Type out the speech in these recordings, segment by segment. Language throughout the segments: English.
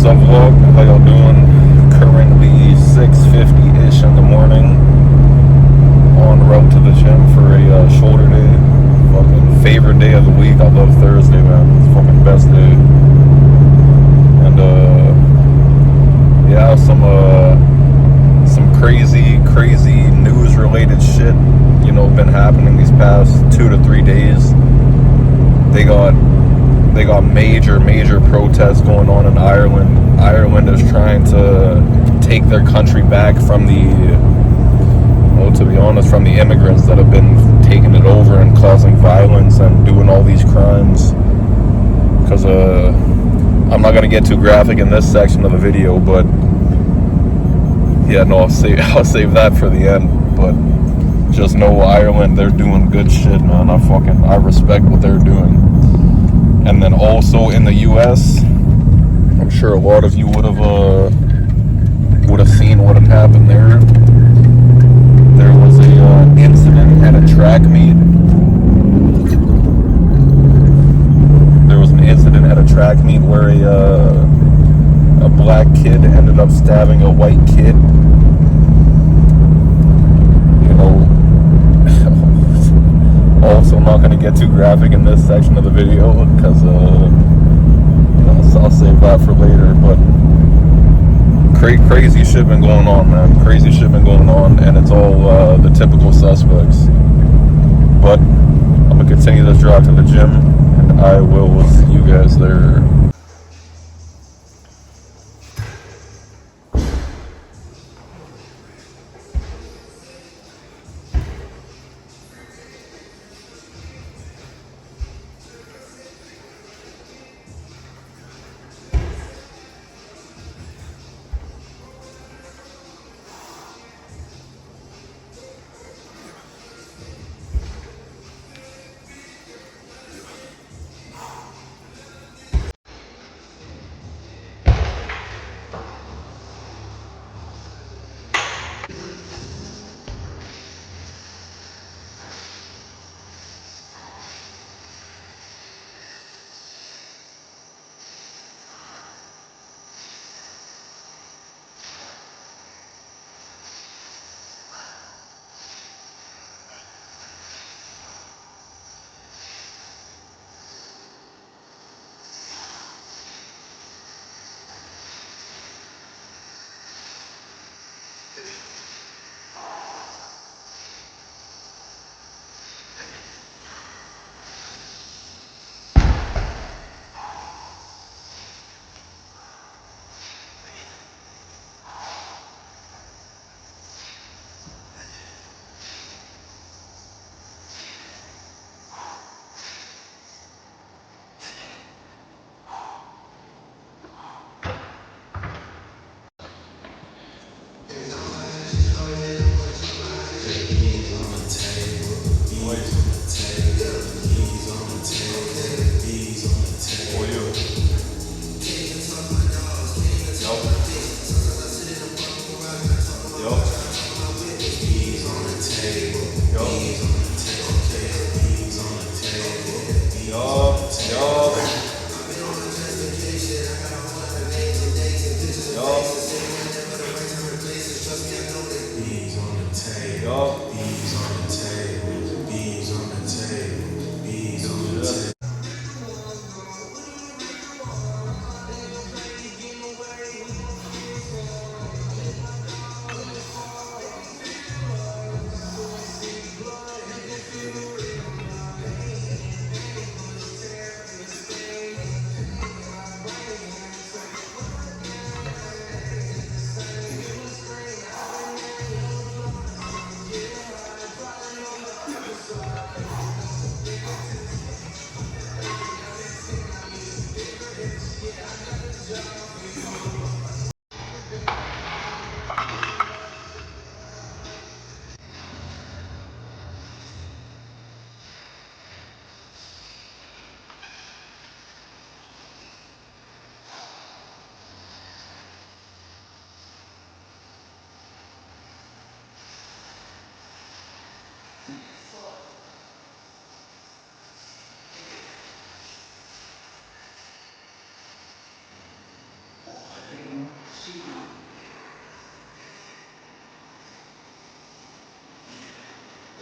What's up, vlog? How y'all doing? Currently 6:50-ish in the morning. En route to the gym for a shoulder day. Fucking favorite day of the week. I love Thursday, man. It's the fucking best day. And yeah, some crazy news-related shit, you know, been happening these past 2 to 3 days. They got major protests going on in Ireland. Ireland is trying to take their country back from to be honest, from the immigrants that have been taking it over and causing violence and doing all these crimes. Because I'm not going to get too graphic in this section of the video, but yeah, no, I'll save that for the end. But just know Ireland, they're doing good shit, man. I respect what they're doing. And then also in the U.S., I'm sure a lot of you would have seen what had happened there. There was a incident at a track meet. There was an incident at a track meet where a black kid ended up stabbing a white kid. You know. Also, I'm not going to get too graphic in this section of the video because I'll save that for later. But crazy shit been going on, man. Crazy shit been going on, and it's all the typical suspects. But I'm going to continue this drive to the gym, and I will see you guys there.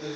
Pretty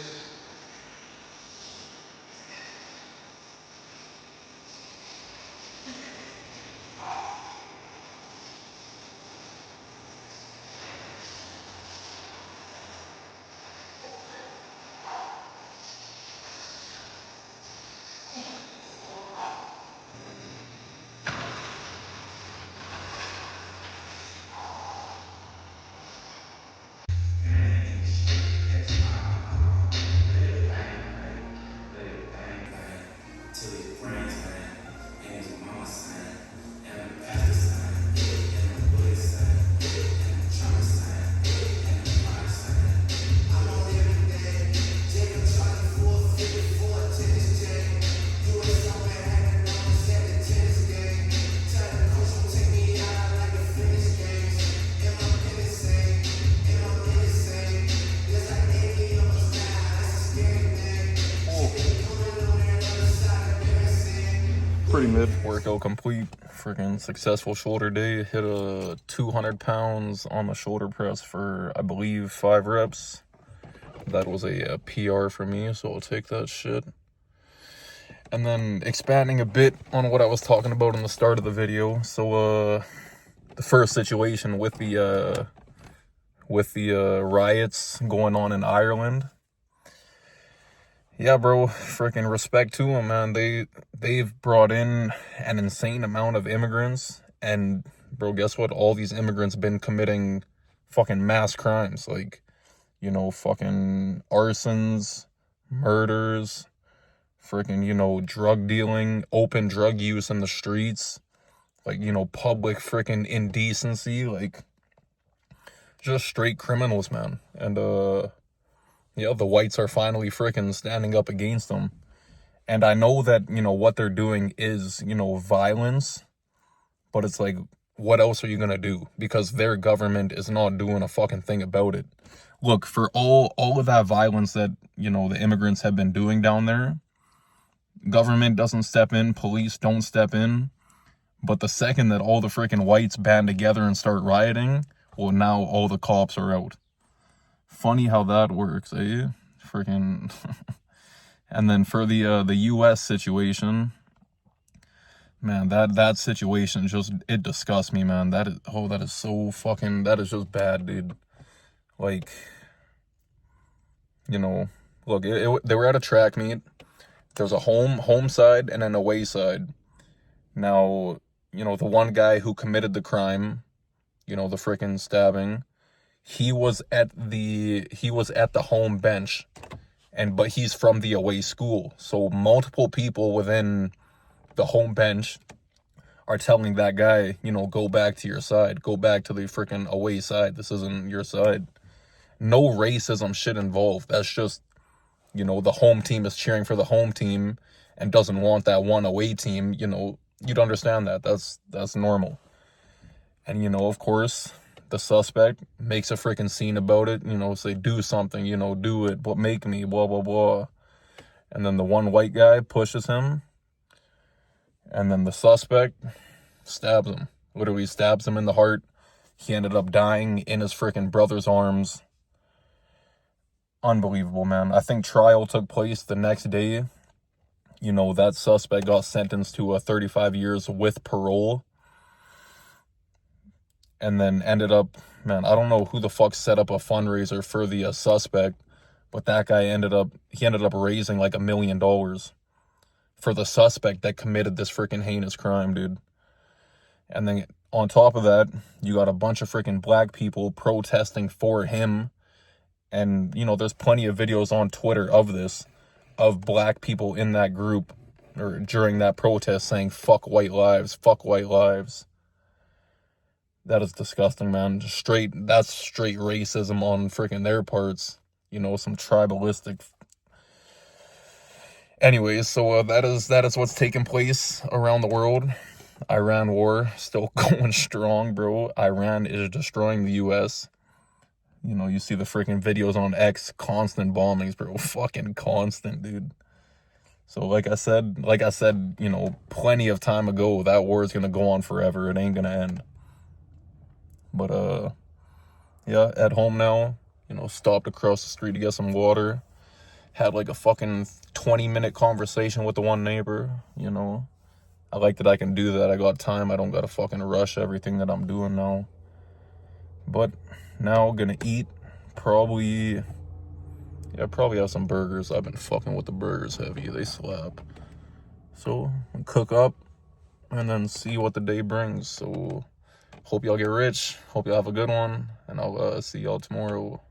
mid. Workout complete. Freaking successful shoulder day. Hit a 200 pounds on the shoulder press for, I believe, 5 reps. That was a PR for me, so I'll take that shit. And then expanding a bit on what I was talking about in the start of the video. So the first situation with the riots going on in Ireland. Yeah, bro, freaking respect to them, man. They've brought in an insane amount of immigrants, and bro, guess what? All these immigrants been committing fucking mass crimes, like, you know, fucking arsons, murders, freaking, you know, drug dealing, open drug use in the streets, like, you know, public freaking indecency, like, just straight criminals, man. And yeah, the whites are finally freaking standing up against them. And I know that, you know, what they're doing is, you know, violence. But it's like, what else are you going to do? Because their government is not doing a fucking thing about it. Look, for all of that violence that, you know, the immigrants have been doing down there, government doesn't step in, police don't step in. But the second that all the freaking whites band together and start rioting, well, now all the cops are out. Funny how that works, eh? Freaking. And then for the U.S. situation, man, that situation just, it disgusts me, man. That is so fucking, that is just bad, dude. Like, you know, look, they were at a track meet. There's a home side and an away side. Now, you know, the one guy who committed the crime, you know, the freaking stabbing, he was at the home bench, but he's from the away school. So multiple people within the home bench are telling that guy, you know, go back to your side, go back to the freaking away side. This isn't your side. No racism shit involved. That's just, you know, the home team is cheering for the home team and doesn't want that one away team. You know, you'd understand that. That's normal. And, you know, of course, the suspect makes a freaking scene about it, you know, say, do something, you know, do it, but make me, blah, blah, blah. And then the one white guy pushes him, and then the suspect stabs him, literally stabs him in the heart. He ended up dying in his freaking brother's arms. Unbelievable, man. I think trial took place the next day. You know, that suspect got sentenced to 35 years with parole. And then ended up, man, I don't know who the fuck set up a fundraiser for the suspect, but that guy ended up raising like $1 million for the suspect that committed this freaking heinous crime, dude. And then on top of that, you got a bunch of freaking black people protesting for him. And, you know, there's plenty of videos on Twitter of this, of black people in that group or during that protest saying, fuck white lives, fuck white lives. That is disgusting, man. That's straight racism on freaking their parts. You know, some tribalistic. Anyways, so that is what's taking place around the world. Iran war still going strong, bro. Iran is destroying the U.S. You know, you see the freaking videos on X, constant bombings, bro. Fucking constant, dude. So like I said, you know, plenty of time ago, that war is gonna go on forever. It ain't gonna end. But, yeah, at home now, you know, stopped across the street to get some water. Had like a fucking 20-minute conversation with the one neighbor, you know. I like that I can do that. I got time. I don't gotta fucking rush everything that I'm doing now. But now gonna eat. Probably have some burgers. I've been fucking with the burgers heavy. They slap. So cook up and then see what the day brings. So hope y'all get rich. Hope y'all have a good one. And I'll see y'all tomorrow.